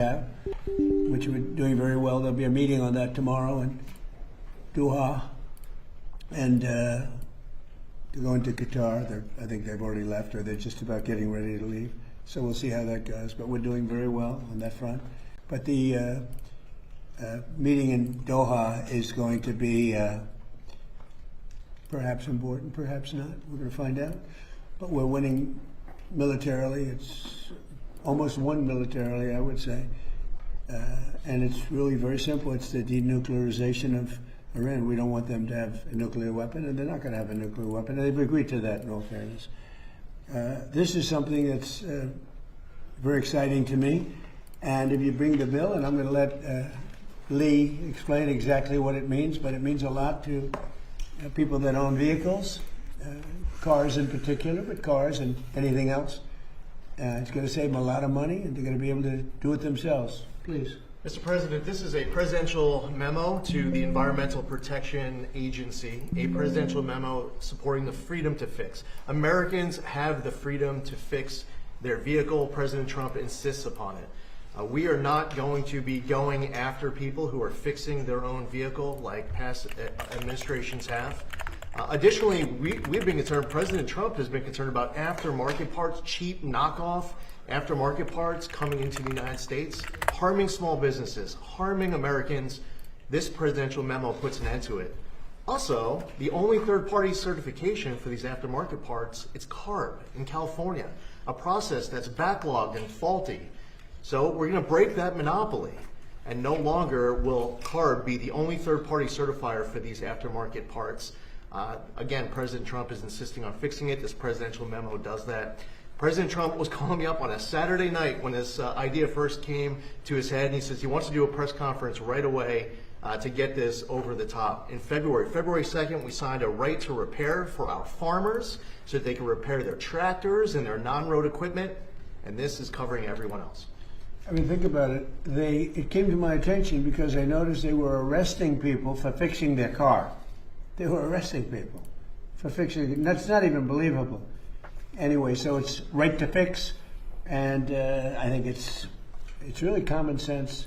have, which we're doing very well. There'll be a meeting on that tomorrow in Doha, and to go into Qatar. I think they've already left, or they're just about getting ready to leave. So we'll see how that goes. But we're doing very well on that front. But the meeting in Doha is going to be perhaps important, perhaps not. We're going to find out. But we're winning militarily. It's almost won militarily, I would say. And it's really very simple. It's the denuclearization of Iran. We don't want them to have a nuclear weapon, and they're not going to have a nuclear weapon. They've agreed to that, in all fairness. This is something that's very exciting to me. And if you bring the bill, and I'm going to let Lee explain exactly what it means, but it means a lot to people that own vehicles, cars in particular, but cars and anything else. It's going to save them a lot of money, and they're going to be able to do it themselves. Please. Mr. President, this is a presidential memo to the Environmental Protection Agency, a presidential memo supporting the freedom to fix. Americans have the freedom to fix their vehicle. President Trump insists upon it. We are not going to be going after people who are fixing their own vehicle like past administrations have. Additionally, we've been concerned, President Trump has been concerned about aftermarket parts, cheap knockoff aftermarket parts coming into the United States, harming small businesses, harming Americans. This presidential memo puts an end to it. Also, the only third-party certification for these aftermarket parts is CARB in California, a process that's backlogged and faulty. So we're going to break that monopoly, and no longer will CARB be the only third-party certifier for these aftermarket parts. Again, President Trump is insisting on fixing it. This presidential memo does that. President Trump was calling me up on a Saturday night when this idea first came to his head, and he says he wants to do a press conference right away to get this over the top. In February 2nd, we signed a right to repair for our farmers so that they can repair their tractors and their non-road equipment, and this is covering everyone else. I mean, think about it. It came to my attention because I noticed they were arresting people for fixing their car. They were arresting people for fixing it. That's not even believable. Anyway, so it's right to fix, and I think it's really common sense.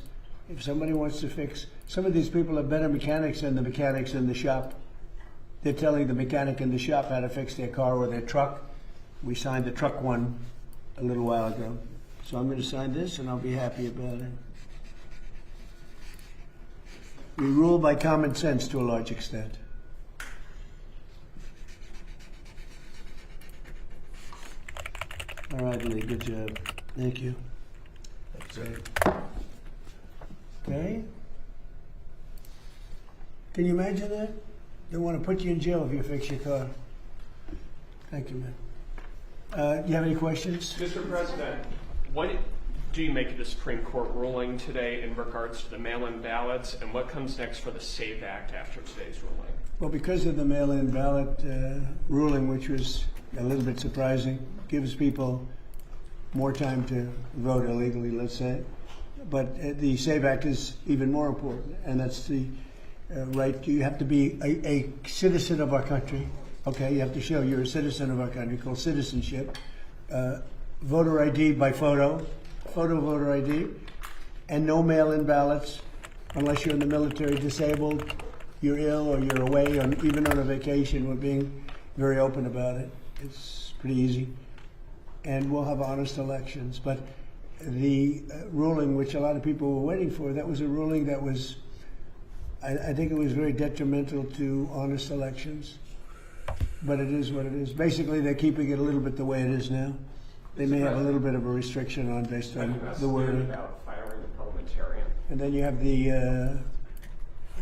If somebody wants to fix, some of these people are better mechanics than the mechanics in the shop. They're telling the mechanic in the shop how to fix their car or their truck. We signed the truck one a little while ago. So I'm going to sign this, and I'll be happy about it. We rule by common sense to a large extent. All right, Lee, good job. Thank you. Okay. Can you imagine that? They want to put you in jail if you fix your car. Thank you, man. You have any questions? Mr. President, what do you make of the Supreme Court ruling today in regards to the mail-in ballots, and what comes next for the SAVE Act after today's ruling? Well, because of the mail-in ballot ruling, which was a little bit surprising, gives people more time to vote illegally, let's say. But the SAVE Act is even more important, and that's the right. You have to be a citizen of our country. Okay, you have to show you're a citizen of our country, called citizenship. Voter ID by photo voter ID, and no mail-in ballots unless you're in the military, disabled, you're ill, or you're away, or even on a vacation. We're being very open about it. It's pretty easy. And we'll have honest elections. But the ruling, which a lot of people were waiting for, that was a ruling that was, I think it was very detrimental to honest elections. But it is what it is. Basically, they're keeping it a little bit the way it is now. They may have a little bit of a restriction on based on the wording. About firing the parliamentarian. And then you have the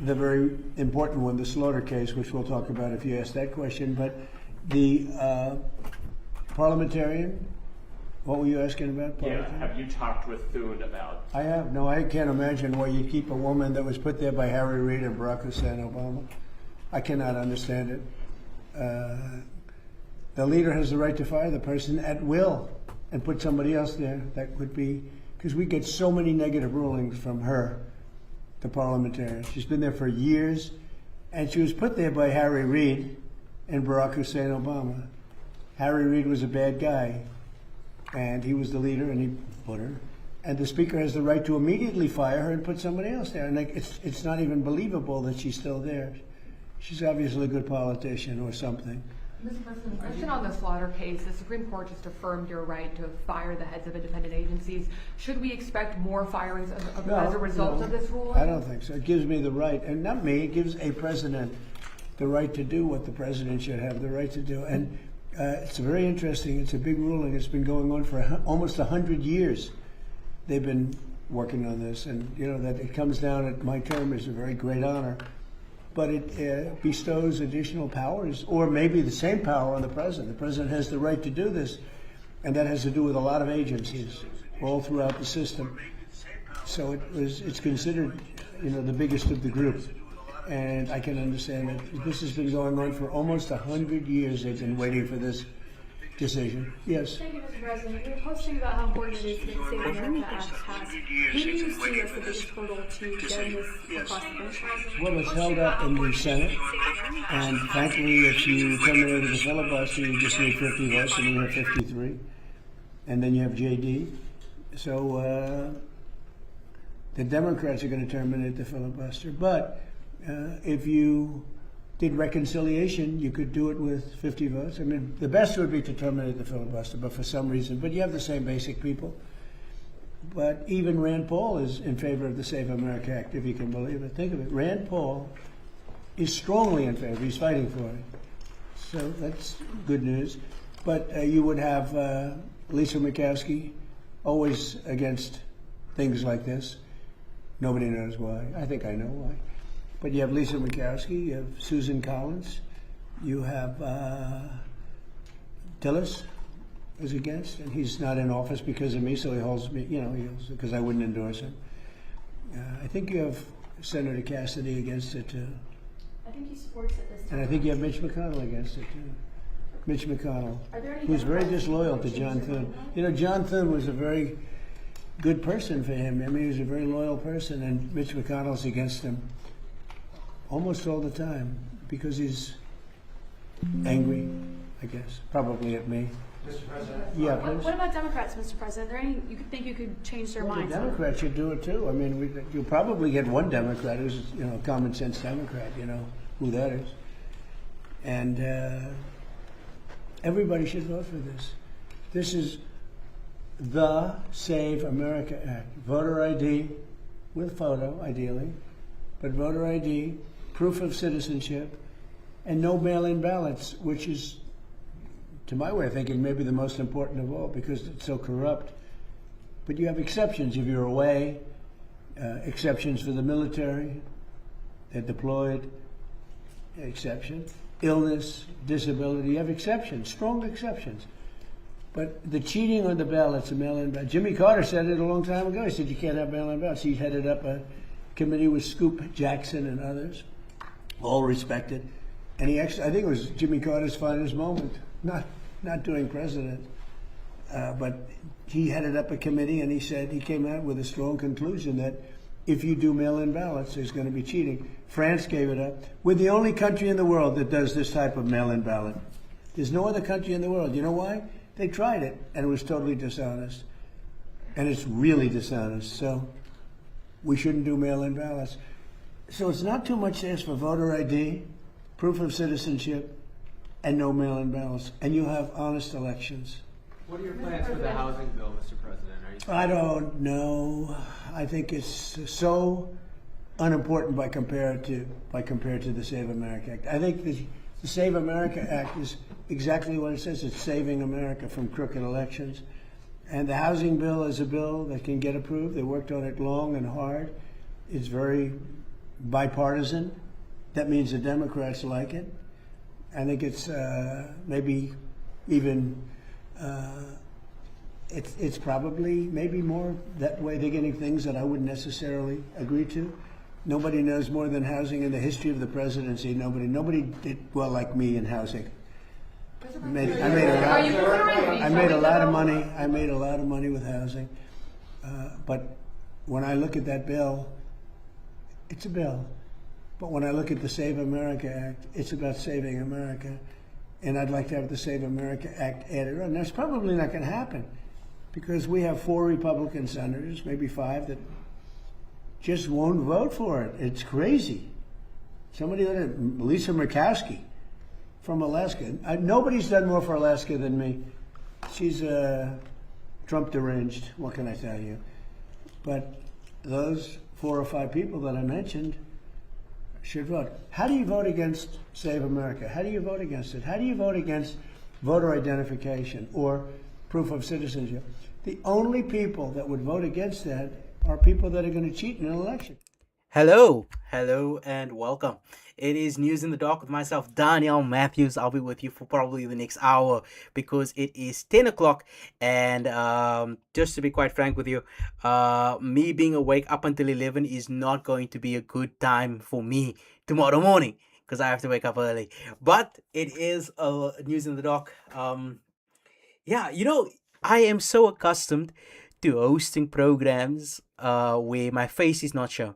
very important one, the Slaughter case, which we'll talk about if you ask that question. But the parliamentarian, what were you asking about? Yeah, have you talked with Thune about? I have. No, I can't imagine why you'd keep a woman that was put there by Harry Reid and Barack Hussein Obama. I cannot understand it. The leader has the right to fire the person at will and put somebody else there. That would be, because we get so many negative rulings from her, the parliamentarian. She's been there for years, and she was put there by Harry Reid and Barack Hussein Obama. Harry Reid was a bad guy, and he was the leader, and he put her. and the Speaker has the right to immediately fire her and put somebody else there. And it's not even believable that she's still there. She's obviously a good politician or something. Mr. President, question on the Slaughter case. The Supreme Court just affirmed your right to fire the heads of independent agencies. Should we expect more firings as a result of this ruling? I don't think so. It gives me the right, and not me, it gives a president the right to do what the president should have the right to do. And it's very interesting. It's a big ruling. It's been going on for almost 100 years. They've been working on this, and that it comes down at my term is a very great honor. But it bestows additional powers, or maybe the same power on the president. The president has the right to do this, and that has to do with a lot of agencies all throughout the system. So it's considered, the biggest of the group. And I can understand that this has been going on for almost 100 years. They've been waiting for this decision. Yes? Thank you, Mr. President. You're posting about how important it is to get the Save America Act passed. Who do you see as the biggest hurdle to getting this across the finish line? Well, it's held up in the Senate. And frankly, if you terminated the filibuster, you just need 50 votes, and you have 53. And then you have JD. So the Democrats are going to terminate the filibuster. But if you did reconciliation, you could do it with 50 votes. I mean, the best would be to terminate the filibuster, but for some reason, but you have the same basic people. But even Rand Paul is in favor of the Save America Act, if you can believe it. Think of it. Rand Paul is strongly in favor. He's fighting for it. So that's good news. But you would have Lisa Murkowski always against things like this. Nobody knows why. I think I know why. But you have Lisa Murkowski, you have Susan Collins, you have Tillis is against, and he's not in office because of me, so he holds me, because I wouldn't endorse him. I think you have Senator Cassidy against it too. I think he supports it this time. And I think you have Mitch McConnell against it too. Mitch McConnell, who's very disloyal to John Thune. John Thune was a very good person for him. I mean, he was a very loyal person, and Mitch McConnell's against him almost all the time because he's angry, I guess, probably at me. Mr. President? Yeah, please. What about Democrats, Mr. President? Are there any you think you could change their minds? The Democrats should do it too. I mean, you'll probably get one Democrat who's, a common sense Democrat, who that is. And everybody should vote for this. This is the Save America Act. Voter ID with photo, ideally, but voter ID, proof of citizenship, and no mail-in ballots, which is, to my way of thinking, maybe the most important of all because it's so corrupt. But you have exceptions if you're away, exceptions for the military, they're deployed, exception, illness, disability, you have exceptions, strong exceptions. But the cheating on the ballots, the mail-in ballots, Jimmy Carter said it a long time ago. He said you can't have mail-in ballots. He headed up a committee with Scoop Jackson and others, all respected. And he actually, I think it was Jimmy Carter's finest moment, not doing president. But he headed up a committee and he said, he came out with a strong conclusion that if you do mail-in ballots, there's going to be cheating. France gave it up. We're the only country in the world that does this type of mail-in ballot. There's no other country in the world. You know why? They tried it and it was totally dishonest. And it's really dishonest. So we shouldn't do mail-in ballots. So it's not too much to ask for voter ID, proof of citizenship, and no mail-in ballots. And you have honest elections. What are your plans for the housing bill, Mr. President? I don't know. I think it's so unimportant by compared to the Save America Act. I think the Save America Act is exactly what it says. It's saving America from crooked elections. And the housing bill is a bill that can get approved. They worked on it long and hard. It's very bipartisan. That means the Democrats like it. I think it's maybe even it's probably maybe more that way they're getting things that I wouldn't necessarily agree to. Nobody knows more than housing in the history of the presidency. Nobody did well like me in housing. I made a lot of money. I made a lot of money with housing. But when I look at that bill, it's a bill. But when I look at the Save America Act, it's about saving America. And I'd like to have the Save America Act added on. That's probably not going to happen. because we have 4 Republican senators, maybe 5, that just won't vote for it. It's crazy. Somebody, Lisa Murkowski from Alaska. Nobody's done more for Alaska than me. She's Trump deranged. What can I tell you? But those 4 or 5 people that I mentioned should vote. How do you vote against Save America? How do you vote against it? How do you vote against voter identification or proof of citizenship? The only people that would vote against that are people that are going to cheat in an election. Hello, and welcome. It is News in the Dark with myself, Daanyaal Matthews. I'll be with you for probably the next hour because it is 10 o'clock. And just to be quite frank with you, me being awake up until 11 is not going to be a good time for me tomorrow morning because I have to wake up early. But it is News in the Dark. I am so accustomed to hosting programs where my face is not shown.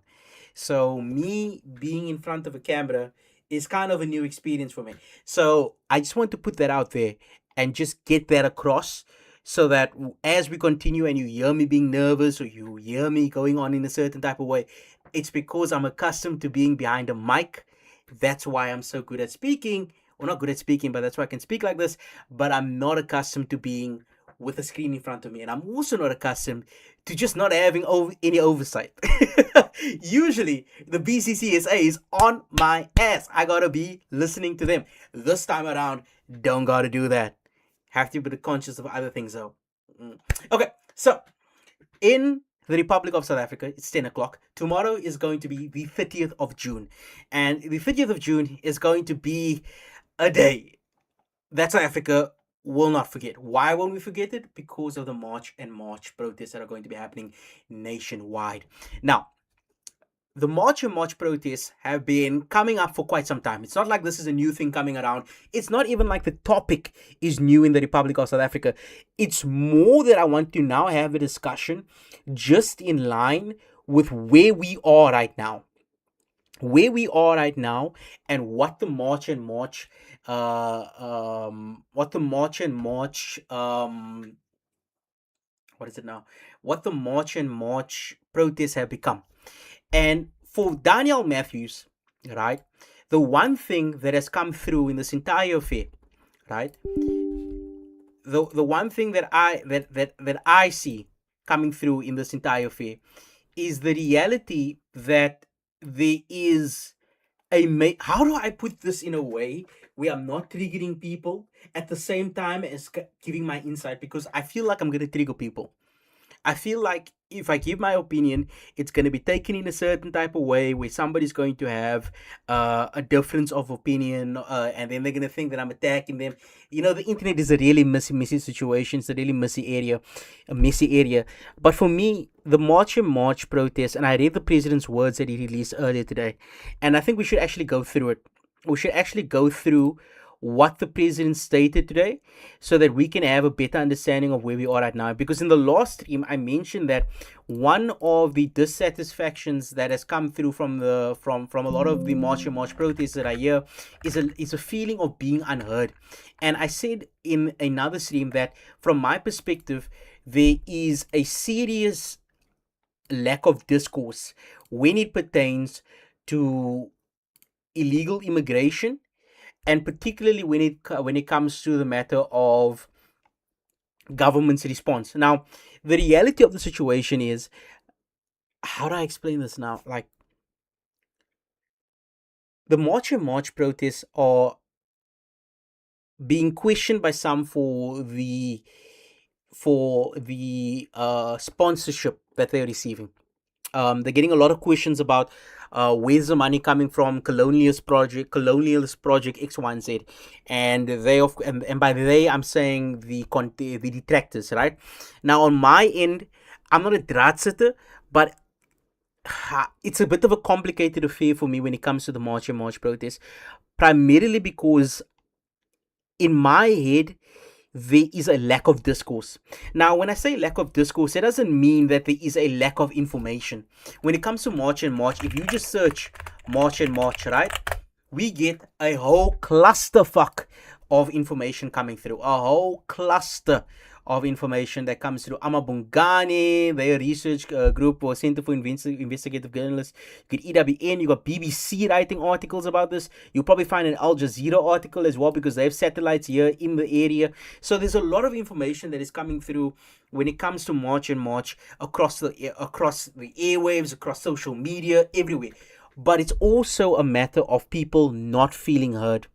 So me being in front of a camera is kind of a new experience for me. So I just want to put that out there and just get that across so that as we continue and you hear me being nervous or you hear me going on in a certain type of way, it's because I'm accustomed to being behind a mic. That's why I'm so good at speaking. Well, not good at speaking, but that's why I can speak like this. But I'm not accustomed to being with a screen in front of me. And I'm also not accustomed to just not having any oversight. Usually, the BCCSA is on my ass. I gotta be listening to them. This time around, don't gotta do that. Have to be conscious of other things though. Okay, so in the Republic of South Africa, it's 10 o'clock. Tomorrow is going to be the 30th of June. And the 30th of June is going to be a day that South Africa will not forget. Why won't we forget it? Because of the March and March protests that are going to be happening nationwide. Now, the March and March protests have been coming up for quite some time. It's not like this is a new thing coming around. It's not even like the topic is new in the Republic of South Africa. It's more that I want to now have a discussion just in line with where we are right now. Where we are right now and what the March and March what the March and March protests have become. And for Daanyaal Matthews, right, the one thing that has come through in this entire affair, right, the one thing that I see coming through in this entire affair is the reality that there is how do I put this in a way where I'm not triggering people at the same time as giving my insight, because I feel like I'm going to trigger people. I feel like if I give my opinion, it's going to be taken in a certain type of way where somebody's going to have a difference of opinion and then they're going to think that I'm attacking them. You know, the internet is a really messy situation. It's a really messy area. But for me, the March and March protest, and I read the president's words that he released earlier today, and I think we should actually go through it. We should actually go through what the president stated today so that we can have a better understanding of where we are right now. Because in the last stream, I mentioned that one of the dissatisfactions that has come through from a lot of the March and March protests that I hear is a feeling of being unheard. And I said in another stream that from my perspective, there is a serious lack of discourse when it pertains to illegal immigration, and particularly when it comes to the matter of government's response. Now, the reality of the situation is, how do I explain this now? Like, the March and March protests are being questioned by some for the sponsorship that they're receiving. They're getting a lot of questions about where's the money coming from, colonialist project X, Y, and Z, and and by they I'm saying the detractors, right? Now on my end, I'm not a draadsitter, but it's a bit of a complicated affair for me when it comes to the March and March protests, primarily because in my head there is a lack of discourse. Now, when I say lack of discourse, it doesn't mean that there is a lack of information. When it comes to March and March, if you just search March and March, right, we get a whole clusterfuck of information coming through. A whole cluster of information that comes through Amabungani, their research group or Center for Investigative Journalists. You got EWN, you got BBC writing articles about this. You'll probably find an Al Jazeera article as well because they have satellites here in the area. So there's a lot of information that is coming through when it comes to March and March across the airwaves, across social media, everywhere. But it's also a matter of people not feeling heard,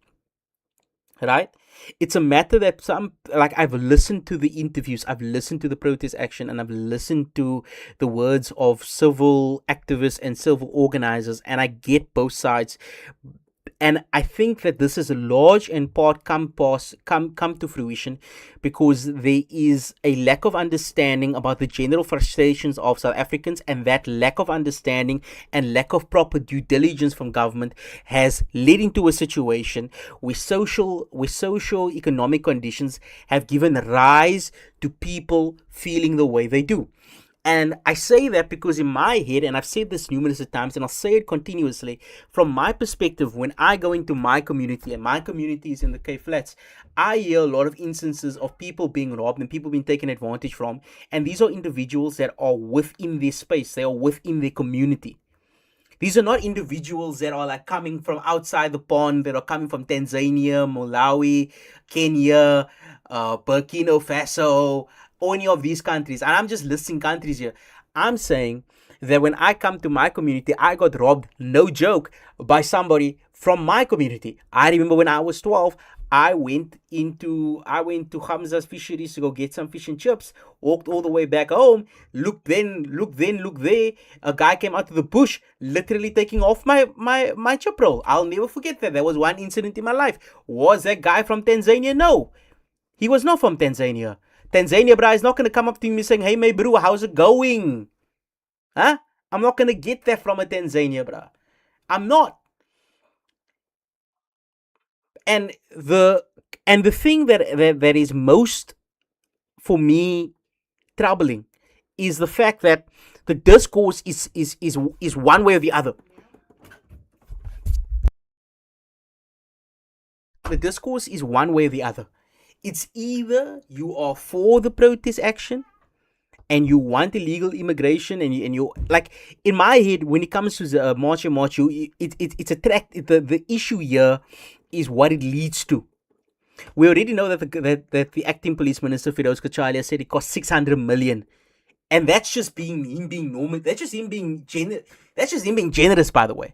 right? It's a matter that I've listened to the interviews, I've listened to the protest action, and I've listened to the words of civil activists and civil organizers, and I get both sides. And I think that this is a large and part come to fruition because there is a lack of understanding about the general frustrations of South Africans, and that lack of understanding and lack of proper due diligence from government has led into a situation where social economic conditions have given rise to people feeling the way they do. And I say that because in my head, and I've said this numerous times, and I'll say it continuously, from my perspective, when I go into my community, and my community is in the Cape Flats, I hear a lot of instances of people being robbed and people being taken advantage from. And these are individuals that are within their space, they are within their community. These are not individuals that are like coming from outside the pond, that are coming from Tanzania, Malawi, Kenya, Burkina Faso, or any of these countries. And I'm just listing countries here. I'm saying that when I come to my community, I got robbed, no joke, by somebody from my community. I remember when I was 12, I went to Hamza's fisheries to go get some fish and chips, walked all the way back home, look there, a guy came out of the bush, literally taking off my chip roll. I'll never forget that. There was one incident in my life. Was that guy from Tanzania? No, he was not from Tanzania. Tanzania, bro, is not going to come up to me saying, hey, mate, bro, how's it going? Huh? I'm not going to get that from a Tanzania, bro. I'm not. And the thing that is most, for me, troubling is the fact that the discourse is one way or the other. The discourse is one way or the other. It's either you are for the protest action and you want illegal immigration, and you like, in my head, when it comes to the March and March, the issue here is what it leads to. We already know that the acting police minister Firoz Kachalia said it cost 600 million, and that's just him being normal. That's just him being generous, by the way.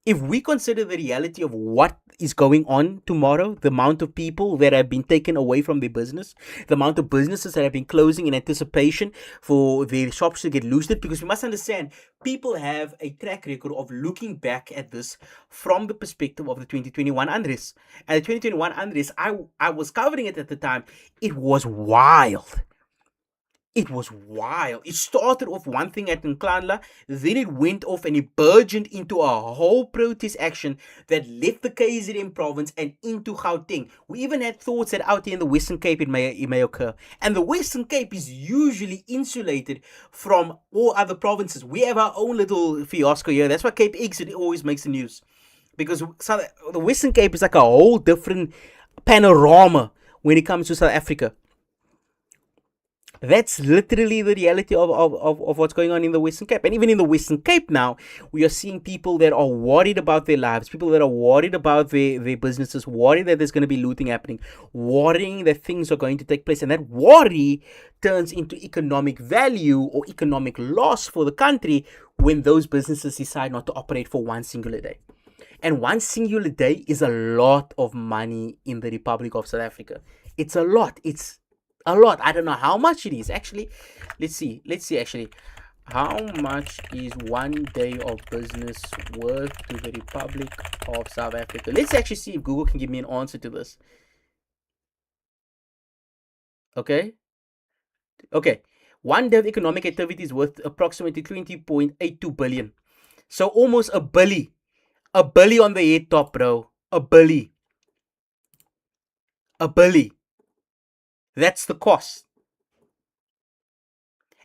If we consider the reality of what is going on tomorrow, the amount of people that have been taken away from their business, the amount of businesses that have been closing in anticipation for their shops to get looted, because we must understand, people have a track record of looking back at this from the perspective of the 2021 unrest. And the 2021 unrest, I was covering it at the time. It was wild. It was wild. It started off one thing at Nkandla, then it went off and it burgeoned into a whole protest action that left the KZN province and into Gauteng. We even had thoughts that out here in the Western Cape it may occur. And the Western Cape is usually insulated from all other provinces. We have our own little fiasco here. That's why Cape Exit always makes the news. Because the Western Cape is like a whole different panorama when it comes to South Africa. That's literally the reality of what's going on in the Western Cape. And even in the Western Cape now, we are seeing people that are worried about their lives, people that are worried about their businesses, worried that there's going to be looting happening, worrying that things are going to take place. And that worry turns into economic value or economic loss for the country when those businesses decide not to operate for one singular day. And one singular day is a lot of money in the Republic of South Africa. It's a lot. It's a lot. I don't know how much it is. Actually, let's see actually. How much is one day of business worth to the Republic of South Africa? Let's actually see if Google can give me an answer to this. Okay. One day of economic activity is worth approximately 20.82 billion. So almost a billy. A billy on the head top, bro. A billy. That's the cost.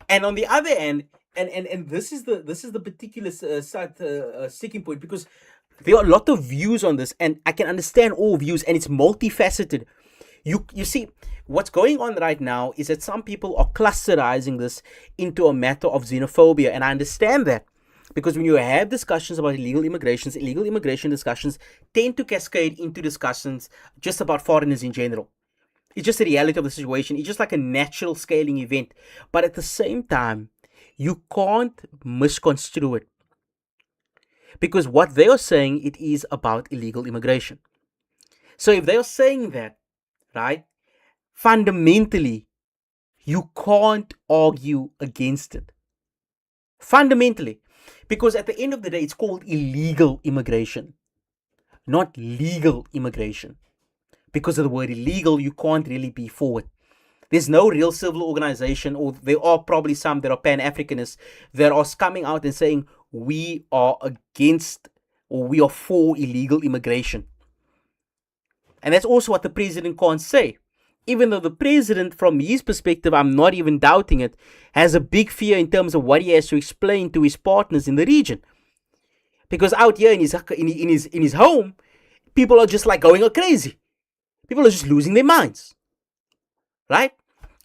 And on the other end, and this is the particular sticking point, because there are a lot of views on this, and I can understand all views, and it's multifaceted. You see, what's going on right now is that some people are clusterizing this into a matter of xenophobia, and I understand that. Because when you have discussions about illegal immigration discussions tend to cascade into discussions just about foreigners in general. It's just the reality of the situation. It's just like a natural scaling event. But at the same time, you can't misconstrue it. Because what they are saying, it is about illegal immigration. So if they are saying that, right, fundamentally, you can't argue against it. Fundamentally. Because at the end of the day, it's called illegal immigration, not legal immigration. Because of the word illegal, you can't really be for it. There's no real civil organization, or there are probably some that are Pan-Africanists that are coming out and saying, we are against or we are for illegal immigration. And that's also what the president can't say. Even though the president, from his perspective, I'm not even doubting it, has a big fear in terms of what he has to explain to his partners in the region. Because out here in his home, people are just like going crazy. People are just losing their minds. Right?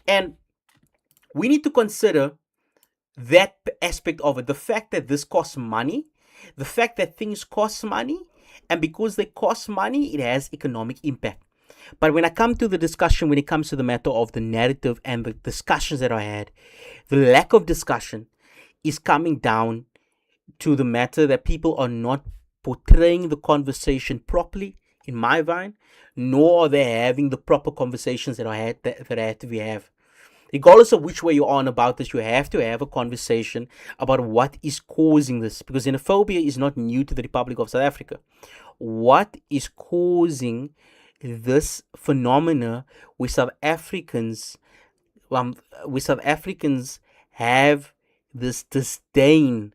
And we need to consider that aspect of it. The fact that this costs money, the fact that things cost money, and because they cost money, it has economic impact. But when I come to the discussion, when it comes to the matter of the narrative and the discussions that I had, the lack of discussion is coming down to the matter that people are not portraying the conversation properly, in my mind, nor are they having the proper conversations that I had to have. Regardless of which way you're on about this, you have to have a conversation about what is causing this, because xenophobia is not new to the Republic of South Africa. What is causing this phenomena where South Africans have this disdain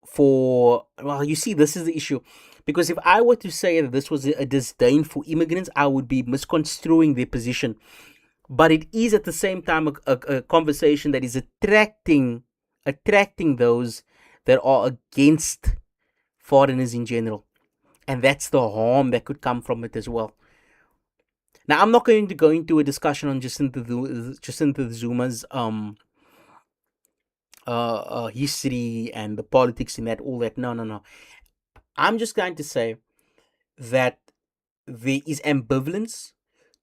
for well, you see, this is the issue. Because if I were to say that this was a disdain for immigrants, I would be misconstruing their position. But it is at the same time a conversation that is attracting those that are against foreigners in general. And that's the harm that could come from it as well. Now, I'm not going to go into a discussion on Jacinta Zuma's history and the politics in that, all that. No. I'm just going to say that there is ambivalence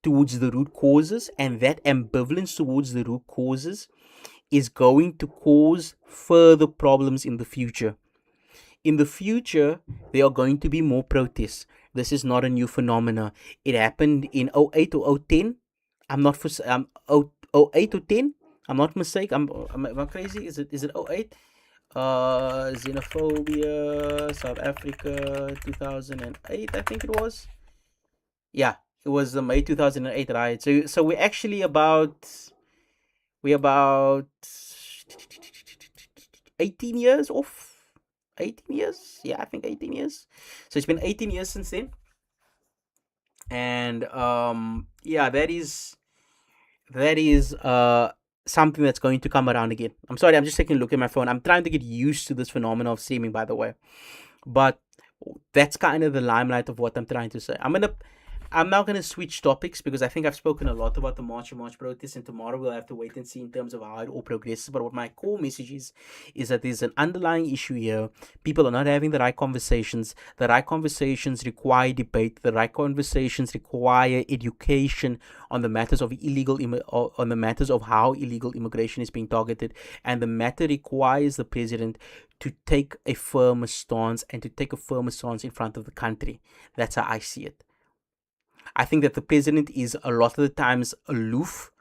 towards the root causes, and that ambivalence towards the root causes is going to cause further problems in the future. In the future, there are going to be more protests. This is not a new phenomena. It happened in 08 or 010. I'm not for 08 or 10. I'm not mistaken. Am I crazy? Is it 08? Xenophobia, South Africa, 2008, I think it was. Yeah, it was May 2008, right? So we're actually about 18 years off. 18 years? Yeah, I think 18 years. So it's been 18 years since then. And yeah, that is something that's going to come around again. I'm sorry, I'm just taking a look at my phone. I'm trying to get used to this phenomenon of streaming, by the way. But that's kind of the limelight of what I'm trying to say. I'm now going to switch topics because I think I've spoken a lot about the March protests, and tomorrow we'll have to wait and see in terms of how it all progresses. But what my core message is that there's an underlying issue here. People are not having the right conversations. The right conversations require debate. The right conversations require education on the matters of on the matters of how illegal immigration is being targeted. And the matter requires the president to take a firmer stance and to take a firmer stance in front of the country. That's how I see it. I think that the president is a lot of the times aloof.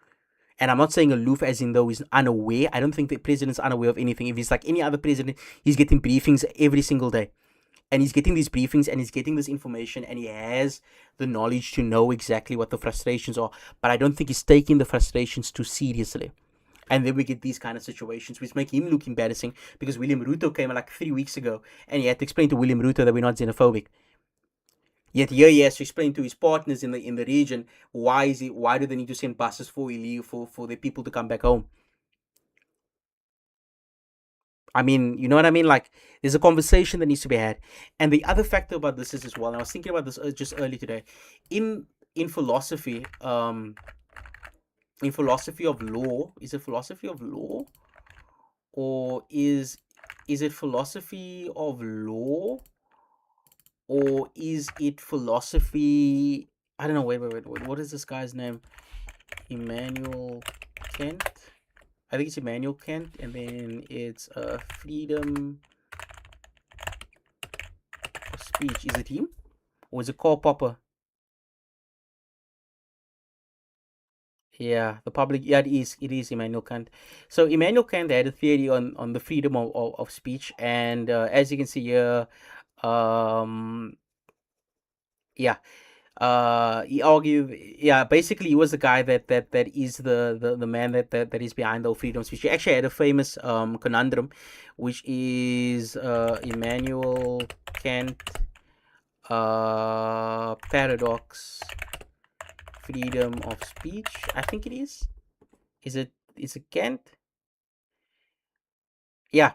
And I'm not saying aloof as in though he's unaware. I don't think the president's unaware of anything. If he's like any other president, he's getting briefings every single day. And he's getting these briefings and he's getting this information and he has the knowledge to know exactly what the frustrations are. But I don't think he's taking the frustrations too seriously. And then we get these kind of situations which make him look embarrassing, because William Ruto came like 3 weeks ago and he had to explain to William Ruto that we're not xenophobic. Yet here he has to explain to his partners in the region why do they need to send buses for the people to come back home. I mean, you know what I mean? Like, there's a conversation that needs to be had. And the other factor about this is as well, and I was thinking about this just early today, in in philosophy, in philosophy of law, is it philosophy of law, or is it philosophy of law, or is it philosophy? I don't know. Wait. What is this guy's name? Immanuel Kant. I think it's Immanuel Kant, and then it's freedom of speech. Is it him, or is it Karl Popper? Yeah, the public. Yeah, it is. It is Immanuel Kant. So Immanuel Kant had a theory on the freedom of speech, and as you can see here, um, yeah, he argued. Yeah, basically, he was the guy that is the man that is behind the freedom of speech. He actually had a famous conundrum, which is Immanuel Kant paradox freedom of speech. I think it is. Is it Kant? Yeah.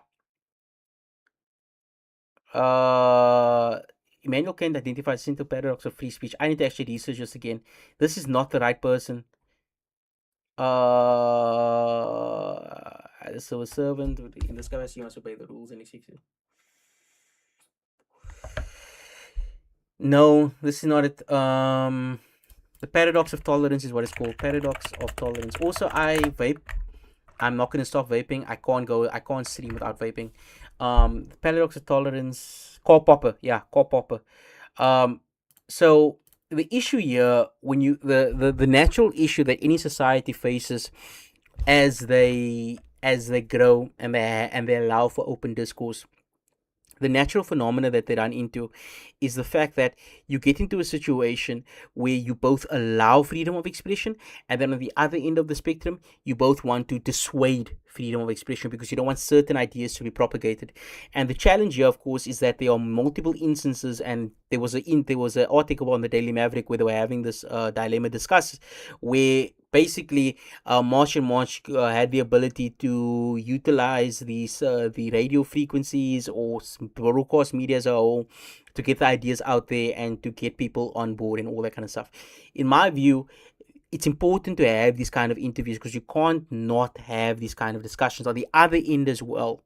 Uh, Immanuel Kant identifies the simple paradox of free speech. I need to actually research this again. This is not the right person. So a servant in this capacity must obey the rules and execute. No, this is not it. The paradox of tolerance is what it's called. Paradox of tolerance. Also, I vape. I'm not gonna stop vaping. I can't stream without vaping. Paradox of tolerance. Karl Popper. Yeah, Karl Popper. Um, so the issue here, when you the natural issue that any society faces as they grow and they allow for open discourse, the natural phenomena that they run into is the fact that you get into a situation where you both allow freedom of expression, and then on the other end of the spectrum you both want to dissuade freedom of expression because you don't want certain ideas to be propagated. And the challenge here, of course, is that there are multiple instances, and there was an article on the Daily Maverick where they were having this dilemma discussed, where basically Marsh and Marsh had the ability to utilize the radio frequencies or broadcast media as a whole to get the ideas out there and to get people on board and all that kind of stuff. In my view, it's important to have these kind of interviews because you can't not have these kind of discussions. On the other end as well,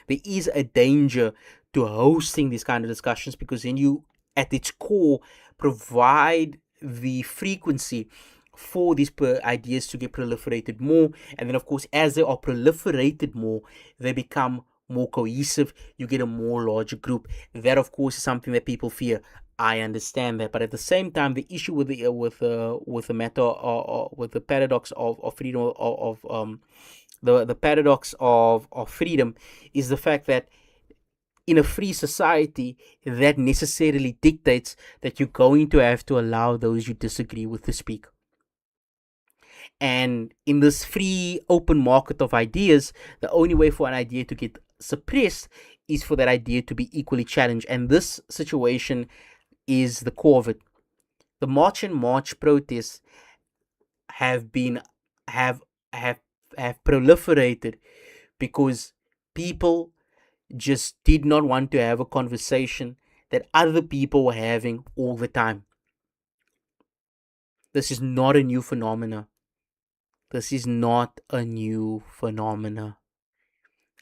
there is a danger to hosting these kind of discussions because then you, at its core, provide the frequency for these ideas to get proliferated more. And then, of course, as they are proliferated more, they become more cohesive. You get a more larger group. That, of course, is something that people fear. I understand that, but at the same time, the issue with the matter with the paradox of freedom the paradox of freedom is the fact that in a free society, that necessarily dictates that you're going to have to allow those you disagree with to speak. And in this free open market of ideas, the only way for an idea to get suppressed is for that idea to be equally challenged. And this situation is the core of it. The March and March protests have been have have have proliferated because people just did not want to have a conversation that other people were having all the time. This is not a new phenomena. This is not a new phenomena.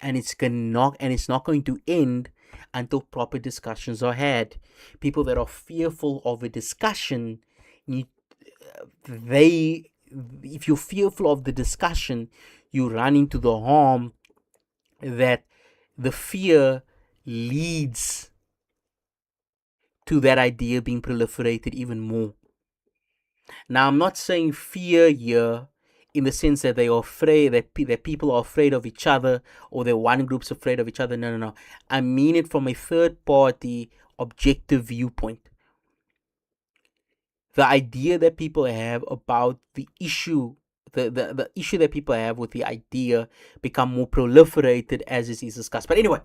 And it's not going to end until proper discussions are had. People that are fearful of a discussion need they if you're fearful of the discussion, you run into the harm that the fear leads to that idea being proliferated even more. Now, I'm not saying fear here in the sense that they are afraid, that people are afraid of each other or that one group's afraid of each other. No. I mean it from a third party objective viewpoint. The idea that people have about the issue, the issue that people have with the idea become more proliferated as it is discussed. But anyway,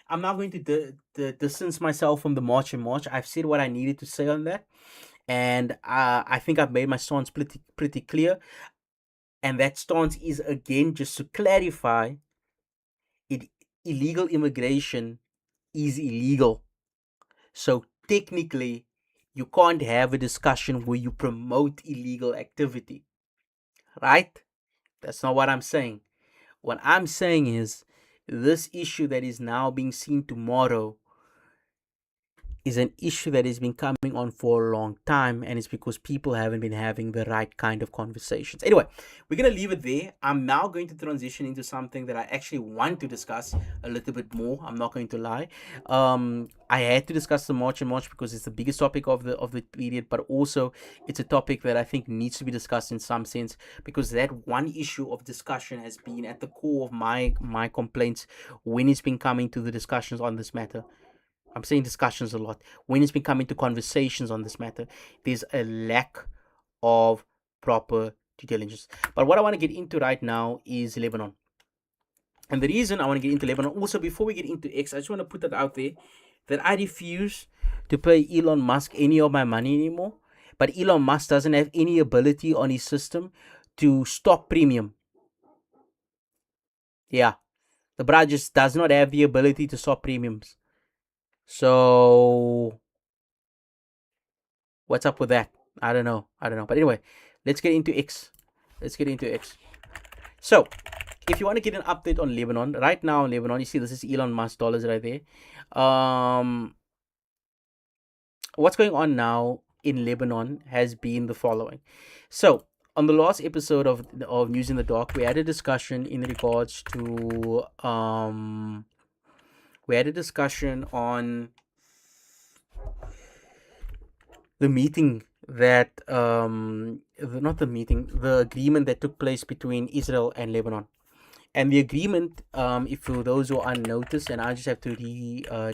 I'm not going to distance myself from the March and March. I've said what I needed to say on that. And I think I've made my stance pretty clear. And that stance is, again, just to clarify, it illegal immigration is illegal. So technically, you can't have a discussion where you promote illegal activity, right? That's not what I'm saying. What I'm saying is this issue that is now being seen tomorrow is an issue that has been coming on for a long time, and it's because people haven't been having the right kind of conversations. Anyway, we're going to leave it there. I'm now going to transition into something that I actually want to discuss a little bit more. I'm not going to lie. I had to discuss the March and March because it's the biggest topic of the period, but also it's a topic that I think needs to be discussed in some sense, because that one issue of discussion has been at the core of my complaints when it's been coming to the discussions on this matter. I'm saying discussions a lot. When it's been coming to conversations on this matter, there's a lack of proper due diligence. But what I want to get into right now is Lebanon. And the reason I want to get into Lebanon, also before we get into X, I just want to put that out there that I refuse to pay Elon Musk any of my money anymore. But Elon Musk doesn't have any ability on his system to stop premium. Yeah. The bro just does not have the ability to stop premiums. So what's up with that? I don't know. But anyway, let's get into X. So if you want to get an update on Lebanon, right now in Lebanon, you see this is Elon Musk dollars right there. What's going on now in Lebanon has been the following. So on the last episode of News in the Dark, we had a discussion in regards to on the meeting that the agreement that took place between Israel and Lebanon. And the agreement, if for those who are unnoticed, and I just have to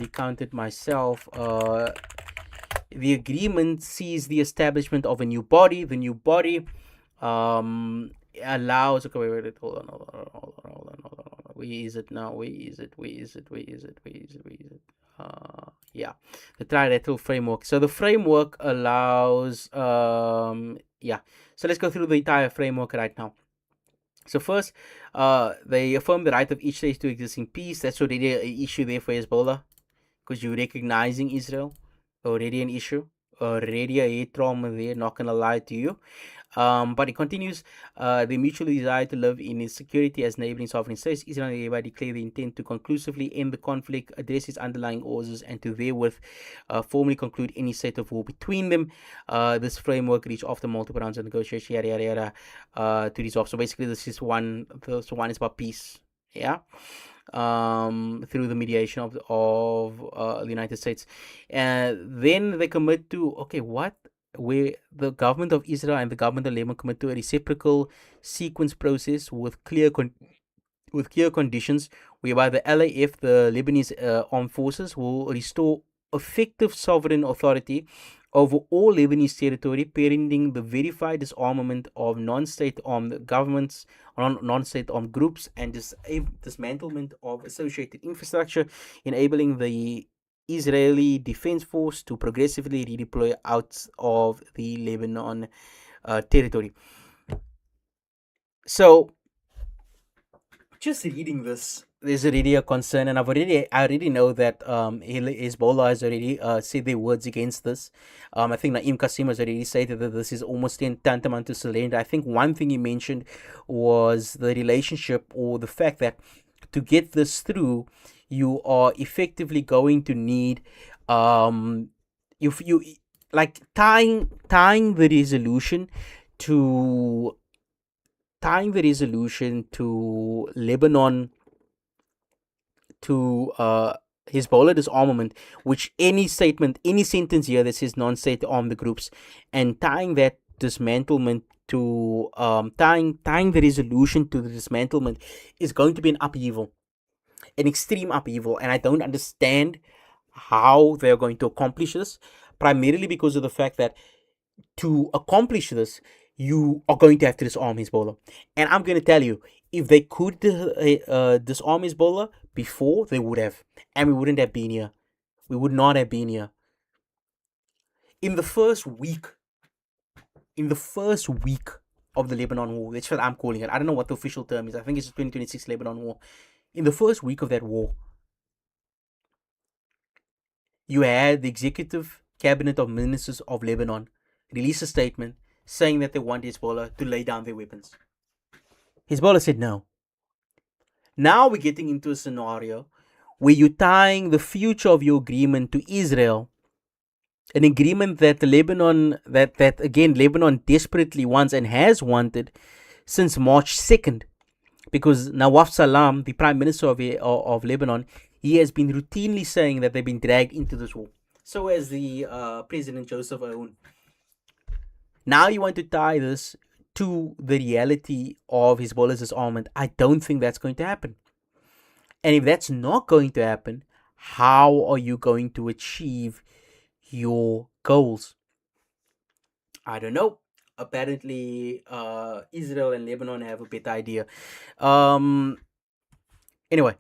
recount it myself, the agreement sees the establishment of a new body. The new body allows. Okay, wait, hold on. Where is it now? Yeah, the trilateral framework. So the framework allows. Yeah. So let's go through the entire framework right now. So first, they affirm the right of each state to exist in peace. That's already an issue there for Hezbollah, because you're recognizing Israel. Already an issue. Already a hate trauma there, not gonna lie to you. But it continues, they mutually desire to live in security as neighboring sovereign states. Israel and hereby declare the intent to conclusively end the conflict, address its underlying causes, and to therewith formally conclude any state of war between them. This framework reached after multiple rounds of negotiation, to resolve. So basically, this is one is about peace, yeah, through the mediation of the United States. And then they commit to, okay, where the government of Israel and the government of Lebanon commit to a reciprocal sequence process with clear conditions, whereby the LAF, the Lebanese armed forces, will restore effective sovereign authority over all Lebanese territory, pending the verified disarmament of non-state armed governments, non-state armed groups, and dismantlement of associated infrastructure, enabling the Israeli Defense Force to progressively redeploy out of the Lebanon territory. So, just reading this, there's already a concern, and I already know that Hezbollah has already said their words against this. I think Naim Qasim has already stated that this is almost tantamount to surrender. I think one thing he mentioned was the relationship, or the fact that to get this through, you are effectively going to need if you like tying the resolution to Lebanon, to Hezbollah disarmament, which any sentence here that says non-state armed groups, and tying that dismantlement to tying the resolution to the dismantlement is going to be an upheaval, an extreme upheaval, and I don't understand how they're going to accomplish this, primarily because of the fact that to accomplish this, you are going to have to disarm Hezbollah. And I'm going to tell you, if they could disarm Hezbollah before, they would have, and we wouldn't have been here. We would not have been here. In the first week of the Lebanon war, that's what I'm calling it. I don't know what the official term is. I think it's the 2026 Lebanon war. in the first week of that war, you had the executive cabinet of ministers of Lebanon release a statement saying that they want Hezbollah to lay down their weapons. Hezbollah said no. Now we're getting into a scenario where you're tying the future of your agreement to Israel, an agreement that Lebanon, that again Lebanon desperately wants and has wanted since March 2nd, because Nawaf Salam, the Prime Minister of Lebanon, he has been routinely saying that they've been dragged into this war. So has the President Joseph Aoun. Now you want to tie this to the reality of Hezbollah's disarmament. I don't think that's going to happen. And if that's not going to happen, how are you going to achieve your goals? I don't know. Apparently, Israel and Lebanon have a better idea. Anyway,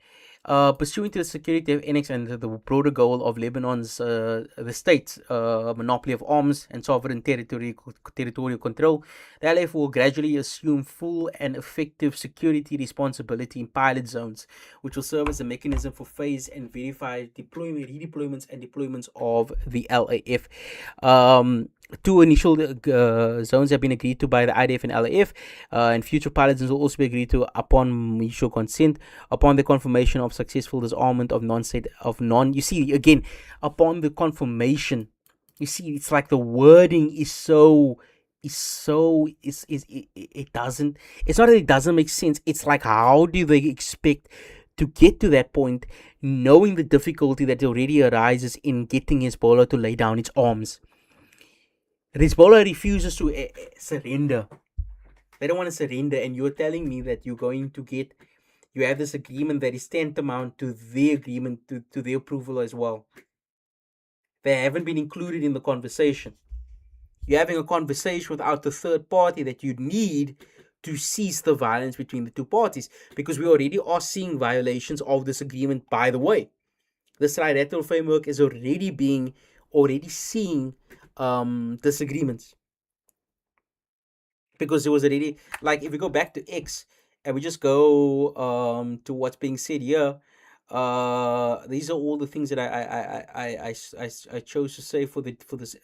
pursuant to the security of NX and the broader goal of Lebanon's, the state's monopoly of arms and sovereign territorial control, the LF will gradually assume full and effective security responsibility in pilot zones, which will serve as a mechanism for phased and verified redeployments and deployments of the LAF. Two initial zones have been agreed to by the IDF and LAF, and future pilot zones will also be agreed to upon mutual consent, upon the confirmation of successful disarmament of you see, again, upon the confirmation. You see, it's like the wording it doesn't, it's not that it doesn't make sense. It's like, how do they expect to get to that point, knowing the difficulty that already arises in getting Hezbollah to lay down its arms? Hezbollah refuses to surrender. They don't want to surrender, and you're telling me that you have this agreement that is tantamount to their agreement, to their approval as well. They haven't been included in the conversation. You're having a conversation without the third party that you need to cease the violence between the two parties, because we already are seeing violations of this agreement, by the way. This trilateral framework is already seeing disagreements, because there was already, like, if we go back to X and we just go to what's being said here, these are all the things that I chose to say for this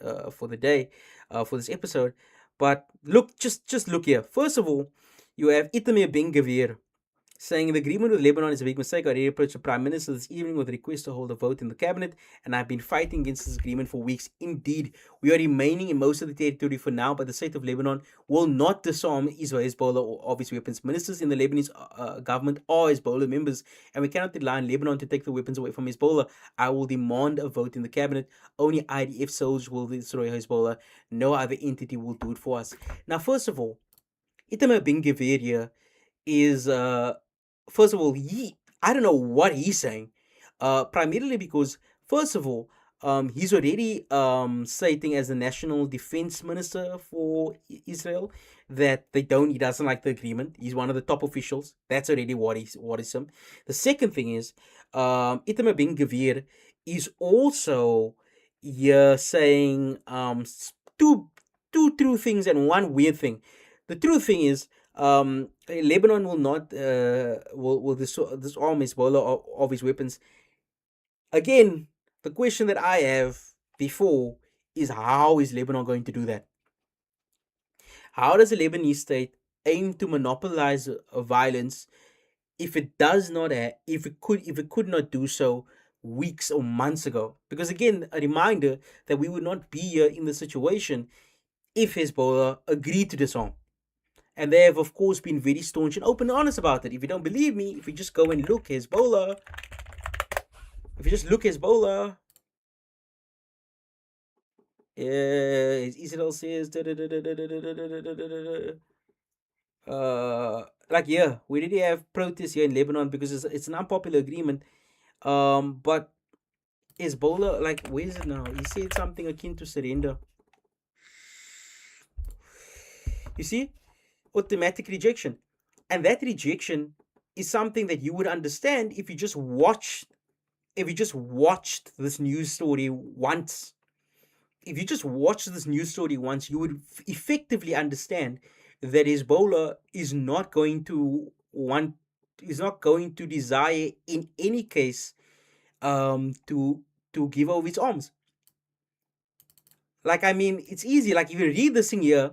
episode. But look, just look here. First of all, you have Itamar Ben Gvir saying the agreement with Lebanon is a big mistake. I already approached the Prime Minister this evening with a request to hold a vote in the Cabinet, and I've been fighting against this agreement for weeks. Indeed, we are remaining in most of the territory for now, but the state of Lebanon will not disarm Hezbollah or of its weapons. Ministers in the Lebanese government are Hezbollah members, and we cannot rely on Lebanon to take the weapons away from Hezbollah. I will demand a vote in the Cabinet. Only IDF soldiers will destroy Hezbollah. No other entity will do it for us. Now, first of all, Itamar Ben Gvir here is... first of all, I don't know what he's saying, primarily because, first of all, he's already stating as the National Defense Minister for Israel that he doesn't like the agreement. He's one of the top officials. That's already worrisome. The second thing is, Itamar Ben Gvir is also here saying two true things and one weird thing. The true thing is, Lebanon will not will disarm Hezbollah of his weapons. Again, the question that I have before is, how is Lebanon going to do that? How does the Lebanese state aim to monopolize violence if it does not if it could not do so weeks or months ago? Because again, a reminder that we would not be here in the situation if Hezbollah agreed to disarm. And they have, of course, been very staunch and open and honest about it. If you don't believe me, if you just go and look Hezbollah, Israel says, like, yeah, we already have protests here in Lebanon because it's an unpopular agreement. But Hezbollah, like, where is it now? He said something akin to surrender. You see? Automatic rejection, and that rejection is something that you would understand if you just watched this news story once. If you just watched this news story once, you would effectively understand that Hezbollah is not going to want going to desire in any case to give over its arms. Like, I mean, it's easy. Like, if you read this thing here,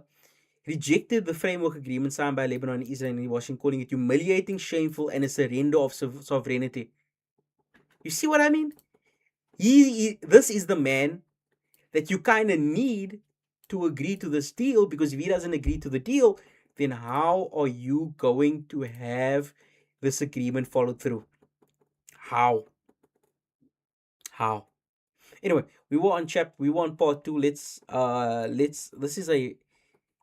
rejected the framework agreement signed by Lebanon and Israel in Washington, calling it humiliating, shameful, and a surrender of sovereignty. You see what I mean? This is the man that you kind of need to agree to this deal, because if he doesn't agree to the deal, then how are you going to have this agreement followed through? How? Anyway, we were on part 2. This is a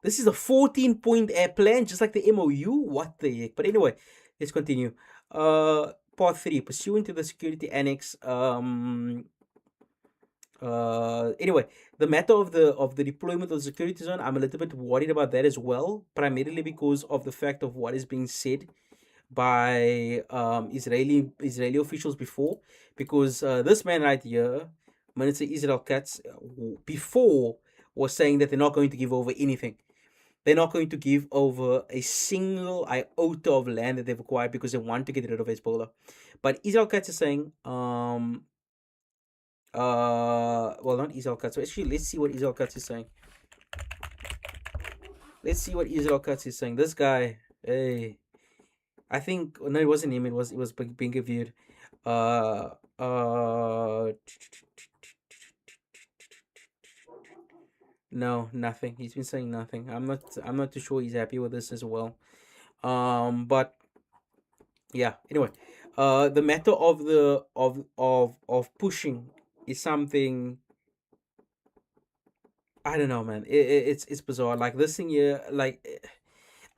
14-point plan, just like the MOU. What the heck? But anyway, let's continue. Part 3, pursuant to the security annex. Anyway, the matter of the deployment of the security zone, I'm a little bit worried about that as well, primarily because of the fact of what is being said by Israeli officials before, because this man right here, Minister Israel Katz, before was saying that they're not going to give over anything. They're not going to give over a single iota of land that they've acquired because they want to get rid of Hezbollah. But Israel Katz is saying, well, not Israel Katz. So actually, let's see what Israel Katz is saying. This guy, hey, I think, no, it wasn't him. It was being reviewed. No, nothing. He's been saying nothing. I'm not too sure he's happy with this as well. But yeah. Anyway, the matter of the of pushing is something. I don't know, man. It's bizarre. Like this thing here, like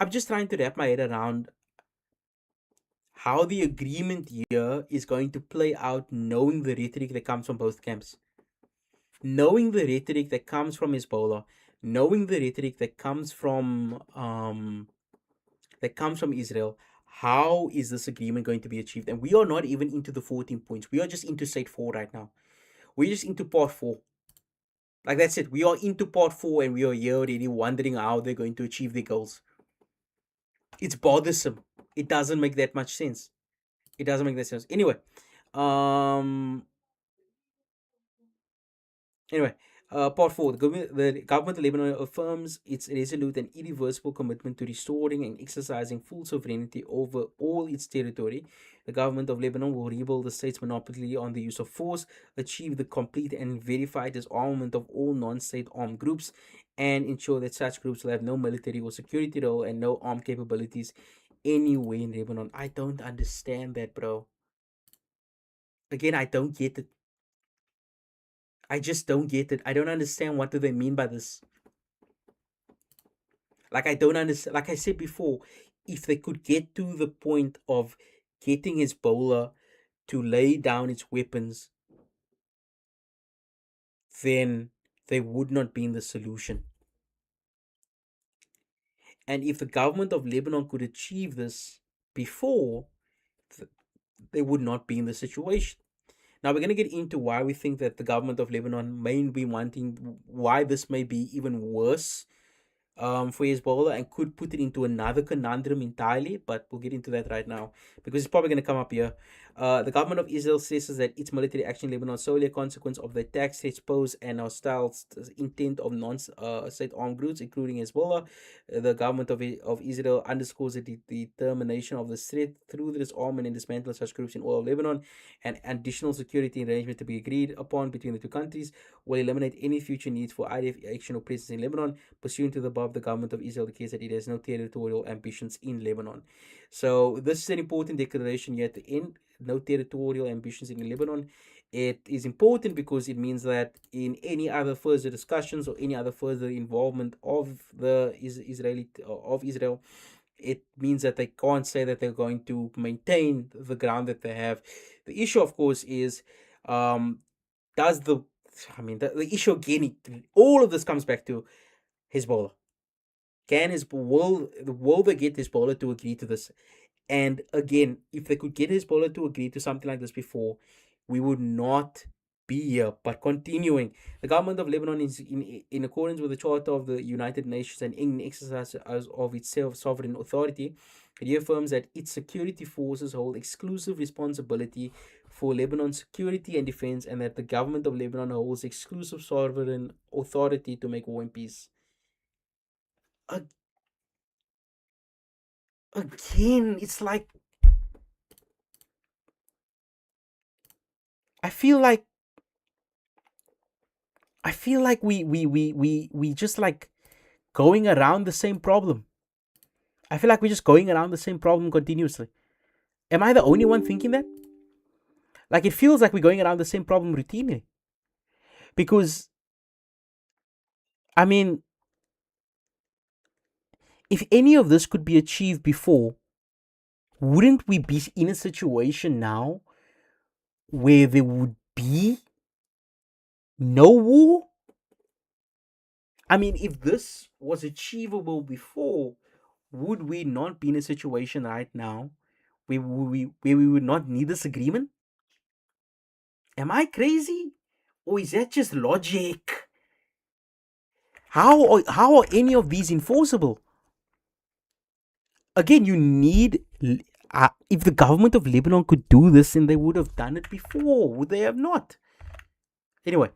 I'm just trying to wrap my head around how the agreement here is going to play out, knowing the rhetoric that comes from both camps. Knowing the rhetoric that comes from Hezbollah, knowing the rhetoric that comes from Israel, how is this agreement going to be achieved? And we are not even into the 14 points. We are just into state 4 right now. We're just into part 4. Like, that's it. We are into part 4 and we are here already wondering how they're going to achieve their goals. It's bothersome. It doesn't make that much sense. Anyway, part 4. The government of Lebanon affirms its resolute and irreversible commitment to restoring and exercising full sovereignty over all its territory. The government of Lebanon will rebuild the state's monopoly on the use of force, achieve the complete and verified disarmament of all non-state armed groups, and ensure that such groups will have no military or security role and no armed capabilities anywhere in Lebanon. I don't understand that, bro. Again, I don't get it. I just don't get it. I don't understand what do they mean by this. Like, I don't understand. Like I said before, if they could get to the point of getting Hezbollah to lay down its weapons, then they would not be in the solution. And if the government of Lebanon could achieve this before, they would not be in the situation. Now, we're going to get into why we think that the government of Lebanon may be wanting, why this may be even worse for Hezbollah and could put it into another conundrum entirely, but we'll get into that right now because it's probably going to come up here. The government of Israel says that its military action in Lebanon is solely a consequence of the attacks threats posed and hostile intent of non-state armed groups, including Hezbollah. The government of Israel underscores the determination of the threat through the disarmament and dismantling such groups in all of Lebanon, and additional security arrangement to be agreed upon between the two countries will eliminate any future needs for IDF action or presence in Lebanon. Pursuant to the above, the government of Israel declares that it has no territorial ambitions in Lebanon. So this is an important declaration here at the end. No territorial ambitions in Lebanon. It is important because it means that in any other further discussions or any other further involvement of the Israel, it means that they can't say that they're going to maintain the ground that they have. The issue, of course, is the issue again, all of this comes back to Hezbollah. Will they get Hezbollah to agree to this? And again, if they could get Hezbollah to agree to something like this before, we would not be here. But continuing, the government of Lebanon is in accordance with the Charter of the United Nations and in exercise of its sovereign authority, reaffirms that its security forces hold exclusive responsibility for Lebanon's security and defense, and that the government of Lebanon holds exclusive sovereign authority to make war and peace. Again, it's like I feel like we just like going around the same problem. I feel like we're just going around the same problem continuously. Am I the only one thinking that? Like, it feels like we're going around the same problem routinely. Because, I mean, if any of this could be achieved before, wouldn't we be in a situation now where there would be no war? I mean, if this was achievable before, would we not be in a situation right now where we would not need this agreement? Am I crazy? Or is that just logic? How are any of these enforceable? Again, you need. If the government of Lebanon could do this, then they would have done it before. Would they have not? Anyway,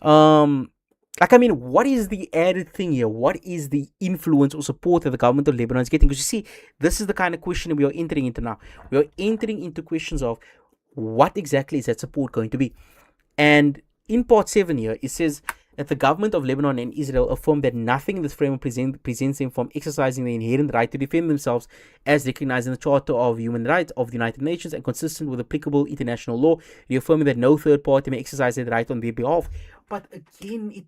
like, I mean, what is the added thing here? What is the influence or support that the government of Lebanon is getting? Because you see, this is the kind of question we are entering into now. We are entering into questions of what exactly is that support going to be. And in part 7 here, it says that the government of Lebanon and Israel affirm that nothing in this framework prevents them from exercising the inherent right to defend themselves as recognized in the Charter of Human Rights of the United Nations and consistent with applicable international law, reaffirming that no third party may exercise that right on their behalf. But again,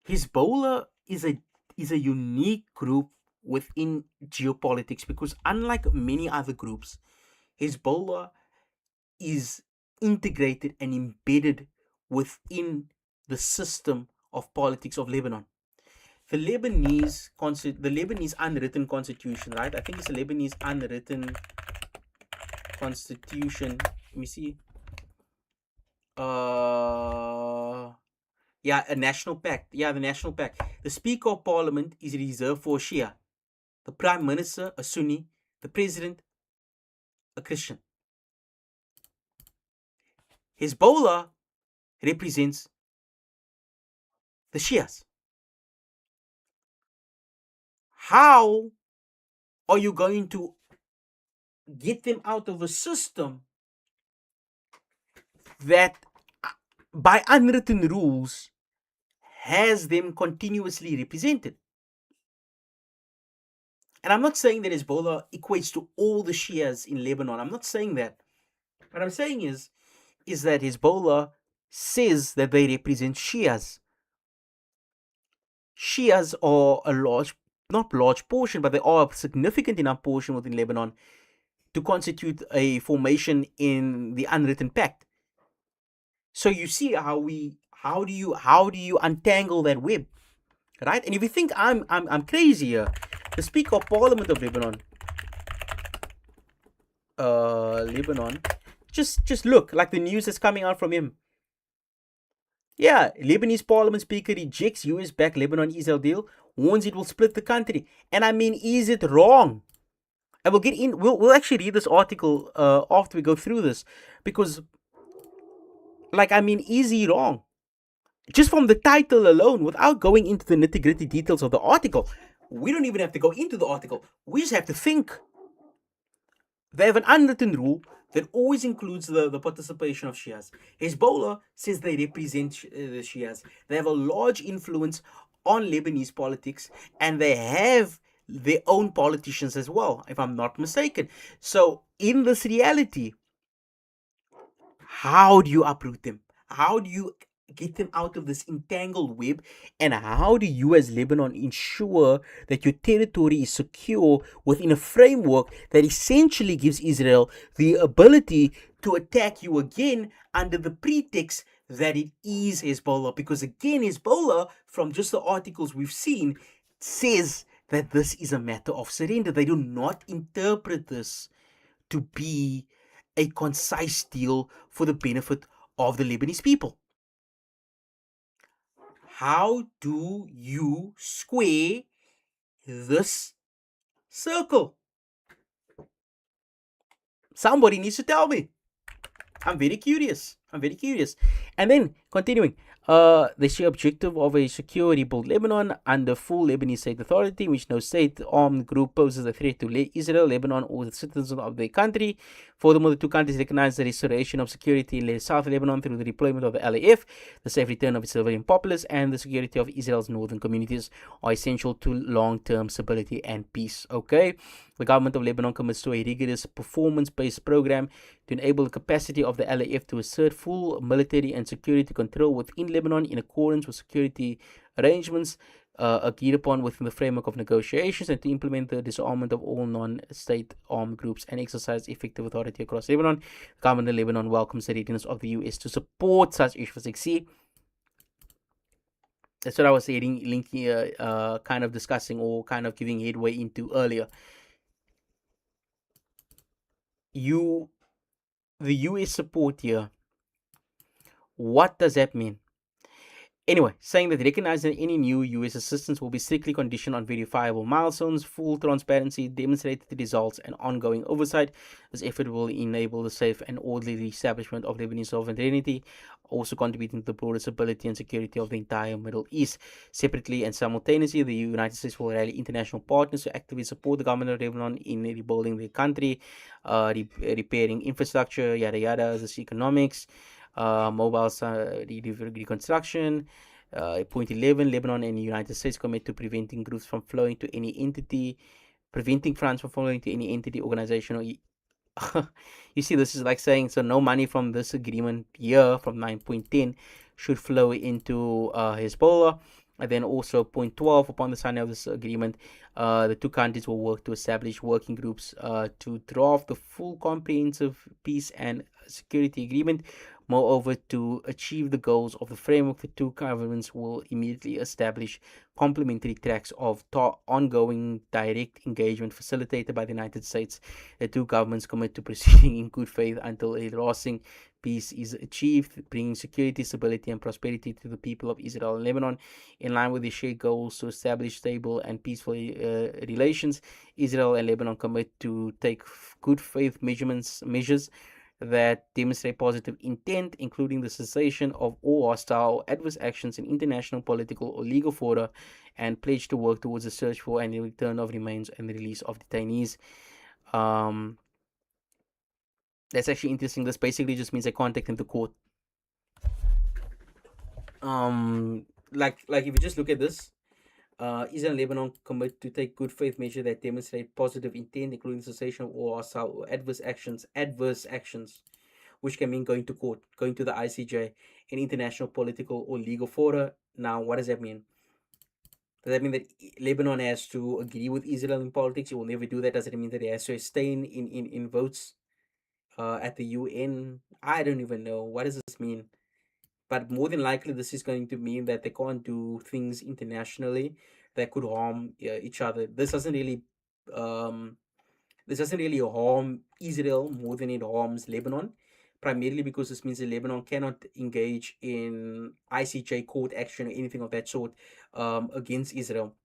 Hezbollah is a unique group within geopolitics, because unlike many other groups, Hezbollah is integrated and embedded within the system of politics of Lebanon. The Lebanese unwritten constitution, right? I think it's the Lebanese unwritten constitution. Let me see. Yeah, a national pact. Yeah, the national pact. The Speaker of Parliament is reserved for Shia. The Prime Minister, a Sunni. The President, a Christian. Hezbollah represents the Shias. How are you going to get them out of a system that, by unwritten rules, has them continuously represented? And I'm not saying that Hezbollah equates to all the Shias in Lebanon. I'm not saying that. What I'm saying is that Hezbollah says that they represent Shias. Shias are not large portion, but they are a significant enough portion within Lebanon to constitute a formation in the unwritten pact. So you see how do you untangle that web, right? And if you think I'm crazy here, the Speaker of Parliament of Lebanon, just look, like the news that's coming out from him. Yeah, Lebanese Parliament Speaker rejects US-backed Lebanon-Israel deal, warns it will split the country. And I mean, is it wrong? And we'll get in. We'll actually read this article after we go through this, because, like, I mean, is he wrong? Just from the title alone, without going into the nitty-gritty details of the article, we don't even have to go into the article. We just have to think. They have an unwritten rule that always includes the participation of Shias. Hezbollah says they represent the Shias. They have a large influence on Lebanese politics, and they have their own politicians as well, if I'm not mistaken. So in this reality, how do you uproot them? How do you get them out of this entangled web? And how do you as Lebanon ensure that your territory is secure within a framework that essentially gives Israel the ability to attack you again under the pretext that it is Hezbollah? Because again, Hezbollah, from just the articles we've seen, says that this is a matter of surrender. They do not interpret this to be a concise deal for the benefit of the Lebanese people. how do you square this circle? Somebody needs to tell me. I'm very curious. And then continuing, the sheer objective of a secure rebuilt Lebanon under full Lebanese state authority, which no state armed group poses a threat to Israel, Lebanon, or the citizens of the country. Furthermore, the two countries recognize the restoration of security in South Lebanon through the deployment of the LAF, the safe return of its civilian populace, and the security of Israel's northern communities are essential to long-term stability and peace. Okay, the government of Lebanon commits to a rigorous performance-based program to enable the capacity of the LAF to assert full military and security control within Lebanon in accordance with security arrangements agreed upon within the framework of negotiations, and to implement the disarmament of all non-state armed groups and exercise effective authority across Lebanon. The government of Lebanon welcomes the readiness of the US to support such efforts. See, that's what I was saying, kind of discussing or kind of giving headway into earlier. The US support here, what does that mean? Anyway, saying that recognizing any new US assistance will be strictly conditioned on verifiable milestones, full transparency, demonstrated results, and ongoing oversight. This effort will enable the safe and orderly establishment of Lebanese sovereignty, also contributing to the broader stability and security of the entire Middle East. Separately and simultaneously, the United States will rally international partners to actively support the government of Lebanon in rebuilding the country, repairing infrastructure, yada yada, this economics, mobile reconstruction. Point 11, Lebanon and the United States commit to preventing funds from flowing to any entity, organization, or you see, this is like saying, so no money from this agreement here from 9.10 should flow into Hezbollah. And then also point 12, upon the signing of this agreement, the two countries will work to establish working groups to draft the full comprehensive peace and security agreement. Moreover, to achieve the goals of the framework, the two governments will immediately establish complementary tracks of ongoing direct engagement facilitated by the United States. The two governments commit to proceeding in good faith until a lasting peace is achieved, bringing security, stability, and prosperity to the people of Israel and Lebanon. In line with the shared goals to establish stable and peaceful relations, Israel and Lebanon commit to take good faith measures that demonstrate positive intent, including the cessation of all hostile adverse actions in international, political, or legal fora, and pledge to work towards the search for and the return of remains and the release of detainees. That's actually interesting. This basically just means I can't take them to court. Like if you just look at this, Israel and Lebanon commit to take good faith measures that demonstrate positive intent, including cessation of all hostile or adverse actions, which can mean going to court, going to the ICJ, in international, political, or legal fora. Now, what does that mean? Does that mean that Lebanon has to agree with Israel in politics? It will never do that. Does it mean that it has to abstain in votes at the UN? I don't even know. What does this mean? But more than likely, this is going to mean that they can't do things internationally that could harm each other. This doesn't really harm Israel more than it harms Lebanon, primarily because this means that Lebanon cannot engage in ICJ court action or anything of that sort against Israel,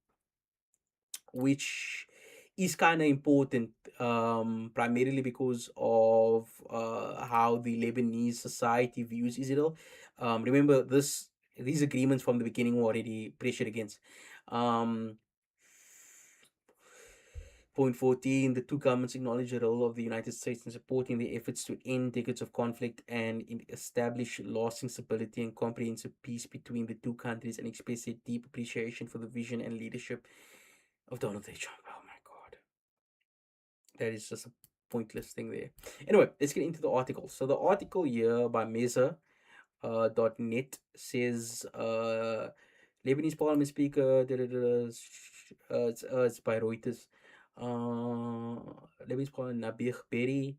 which is kind of important, primarily because of how the Lebanese society views Israel. Remember, these agreements from the beginning were already pressured against. Point 14, the two governments acknowledge the role of the United States in supporting the efforts to end decades of conflict and establish lasting stability and comprehensive peace between the two countries, and express a deep appreciation for the vision and leadership of Donald J. Trump. Oh my God. That is just a pointless thing there. Anyway, let's get into the article. So the article here by Meza.net says Lebanese Parliament Speaker, it's by Reuters. Lebanese Parliament Nabih Berri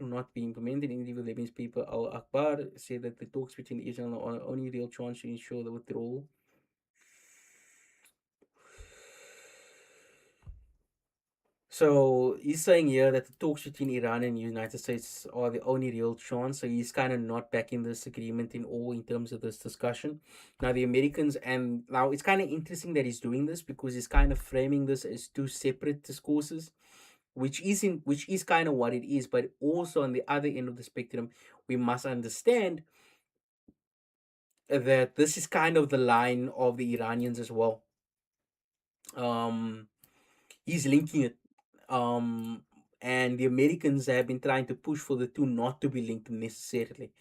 not being implemented in the Lebanese people. Al Akbar said that the talks between Israel are the only real chance to ensure the withdrawal. So he's saying here that the talks between Iran and United States are the only real chance. So he's kind of not backing this agreement in all in terms of this discussion. Now the Americans, and now it's kind of interesting that he's doing this because he's kind of framing this as two separate discourses, which is kind of what it is. But also on the other end of the spectrum, we must understand that this is kind of the line of the Iranians as well. Um, he's linking it. And the Americans have been trying to push for the two not to be linked necessarily.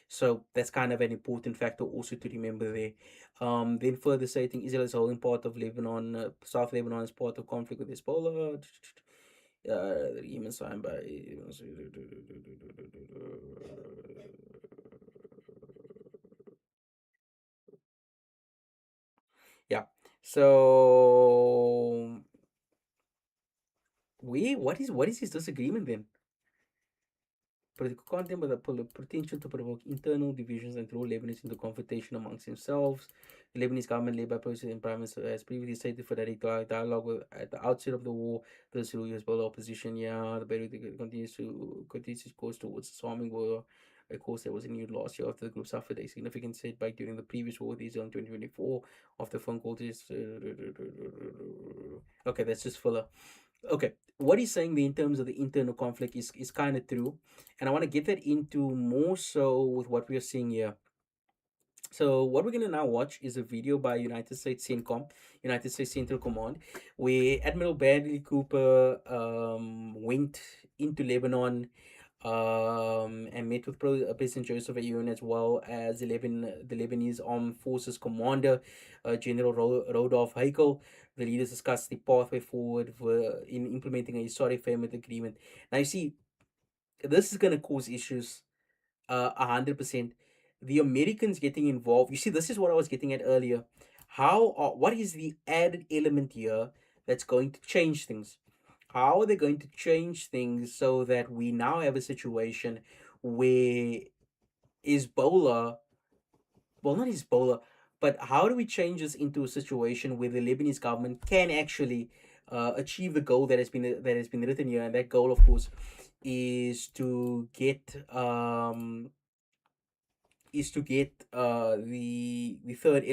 So that's kind of an important factor also to remember there. Then further stating Israel is holding part of Lebanon, South Lebanon is part of conflict with Hezbollah. The agreement signed by. Yeah. So what is his disagreement then? Political content, but the potential to provoke internal divisions and throw Lebanese into confrontation amongst themselves. The Lebanese government, led by President and Prime Minister, has previously stated for direct dialogue at the outset of the war. The Syrian Hezbollah opposition, the Beirut continues its course towards disarming war. A course that was renewed last year after the group suffered a significant setback during the previous war with Israel in 2024 after phone calls. Okay, that's just filler. Okay, what he's saying there in terms of the internal conflict is kind of true, and I want to get that into more so with what we are seeing here. So what we're gonna now watch is a video by United States CENTCOM, United States Central Command, where Admiral Bradley Cooper went into Lebanon and met with President Joseph Aoun as well as the Lebanese Armed Forces Commander, General Rodolph Heikel. The leaders discussed the pathway forward in implementing a historic framework agreement. Now you see, this is going to cause issues 100%. The Americans getting involved. You see, this is what I was getting at earlier. What is the added element here that's going to change things? How are they going to change things so that we now have a situation where Hezbollah, well, not Hezbollah, but how do we change this into a situation where the Lebanese government can actually achieve the goal that has been written here, and that goal, of course, is to get the third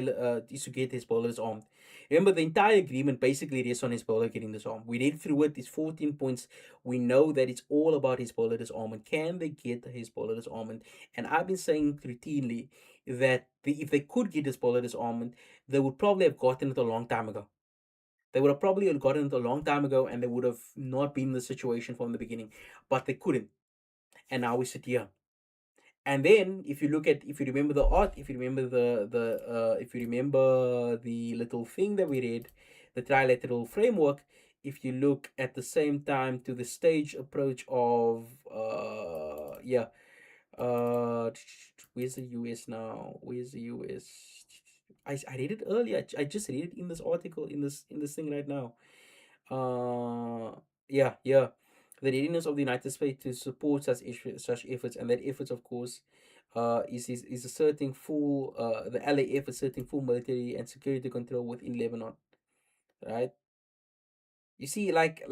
is to get Hezbollah disarmed. Remember, the entire agreement basically rests on Hezbollah getting disarmed. We read through it. It's 14 points. We know that it's all about Hezbollah disarmament. Can they get Hezbollah disarmament? And I've been saying routinely that if they could get Hezbollah disarmament, they would probably have gotten it a long time ago. They would have probably gotten it a long time ago, and they would have not been in the situation from the beginning. But they couldn't. And now we sit here. And then if you remember the art, if you remember the little thing that we read, the trilateral framework, if you look at the same time to the stage approach of where's the US now? Where's the US? I read it earlier. I just read it in this article in this thing right now. Yeah. The readiness of the United States to support such efforts, and that efforts, of course, is asserting full the LAF asserting full military and security control within Lebanon, right? You see, like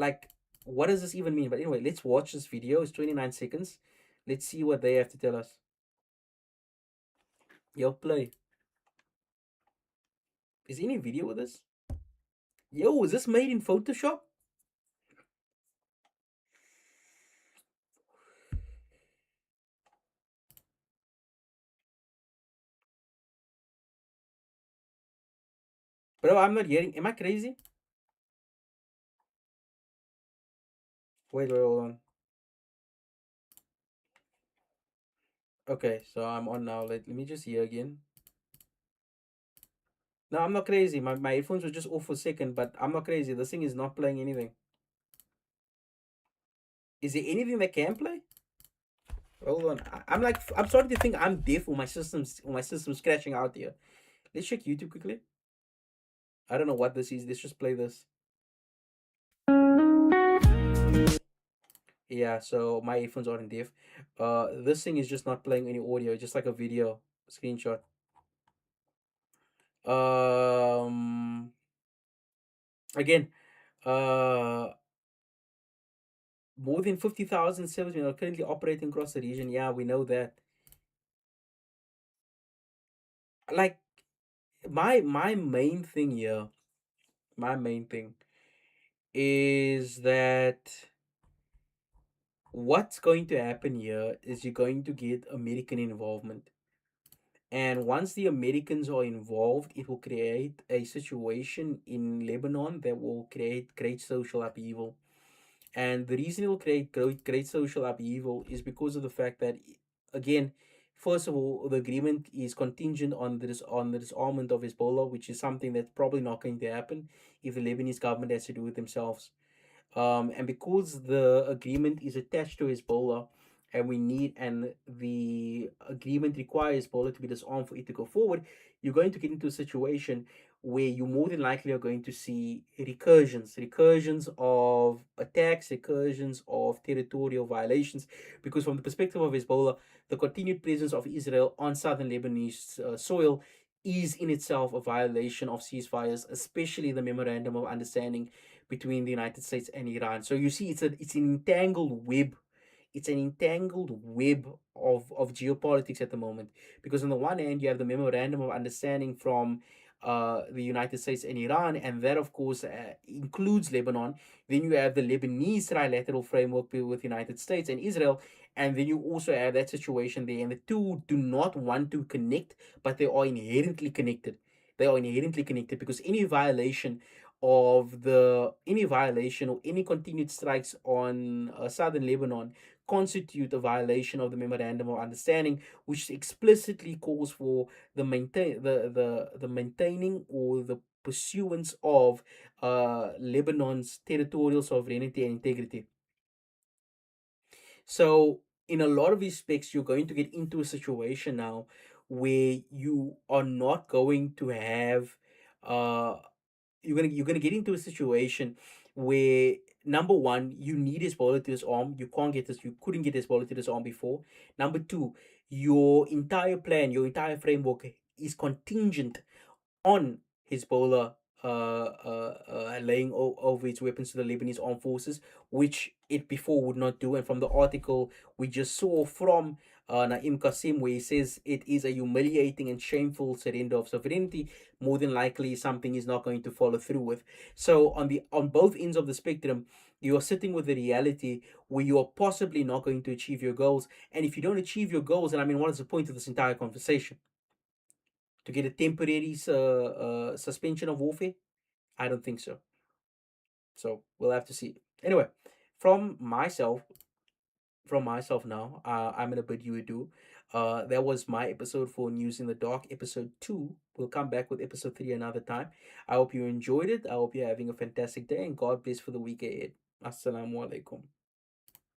what does this even mean? But anyway, let's watch this video. It's 29 seconds. Let's see what they have to tell us. Yo, play. Is any video with this? Yo, is this made in Photoshop? Bro, I'm not hearing. Am I crazy? Wait, hold on. Okay, so I'm on now. Let me just hear again. No, I'm not crazy. My headphones were just off for a second, but I'm not crazy. This thing is not playing anything. Is there anything that can play? Hold on. I'm starting to think I'm deaf or my system's crashing out here. Let's check YouTube quickly. I don't know what this is. Let's just play this. Yeah, so my headphones aren't deaf. This thing is just not playing any audio, just like a video screenshot. Again, more than 50,000 servicemen are currently operating across the region. Yeah, we know that. Like my main thing here, my main thing is that what's going to happen here is you're going to get American involvement. And once the Americans are involved, it will create a situation in Lebanon that will create great social upheaval. And the reason it will create great social upheaval is because of the fact that, again, first of all, the agreement is contingent on the disarmament of Hezbollah, which is something that's probably not going to happen if the Lebanese government has to do it themselves. And because the agreement is attached to Hezbollah, and the agreement requires Hezbollah to be disarmed for it to go forward, you're going to get into a situation where you more than likely are going to see recursions of attacks, recursions of territorial violations, because from the perspective of Hezbollah, the continued presence of Israel on southern Lebanese soil is in itself a violation of ceasefires, especially the memorandum of understanding between the United States and Iran. So you see, it's an entangled web. It's an entangled web of geopolitics at the moment. Because on the one hand, you have the memorandum of understanding from the United States and Iran, and that of course includes Lebanon. Then you have the Lebanese trilateral framework with the United States and Israel, and then you also have that situation there. And the two do not want to connect, but they are inherently connected. They are inherently connected because any violation or any continued strikes on southern Lebanon constitute a violation of the memorandum of understanding, which explicitly calls for the maintaining or the pursuance of Lebanon's territorial sovereignty and integrity. So in a lot of respects, you're going to get into a situation now where you are not going to have uh you're gonna get into a situation where, number one, you need Hezbollah to disarm. You couldn't get Hezbollah to disarm before. Number two, your entire plan, your entire framework is contingent on Hezbollah laying over its weapons to the Lebanese armed forces, which it before would not do. And from the article we just saw from Naim Qasim, where he says it is a humiliating and shameful surrender of sovereignty, more than likely something is not going to follow through with. So on both ends of the spectrum, you are sitting with the reality where you are possibly not going to achieve your goals. And if you don't achieve your goals, then I mean, what is the point of this entire conversation? To get a temporary suspension of warfare? I don't think so. So we'll have to see. Anyway, from myself, now, I'm gonna bid you adieu. That was my episode for News in the Dark, episode 2. We'll come back with episode 3 another time. I hope you enjoyed it. I hope you're having a fantastic day, and God bless for the week ahead. Assalamu alaikum.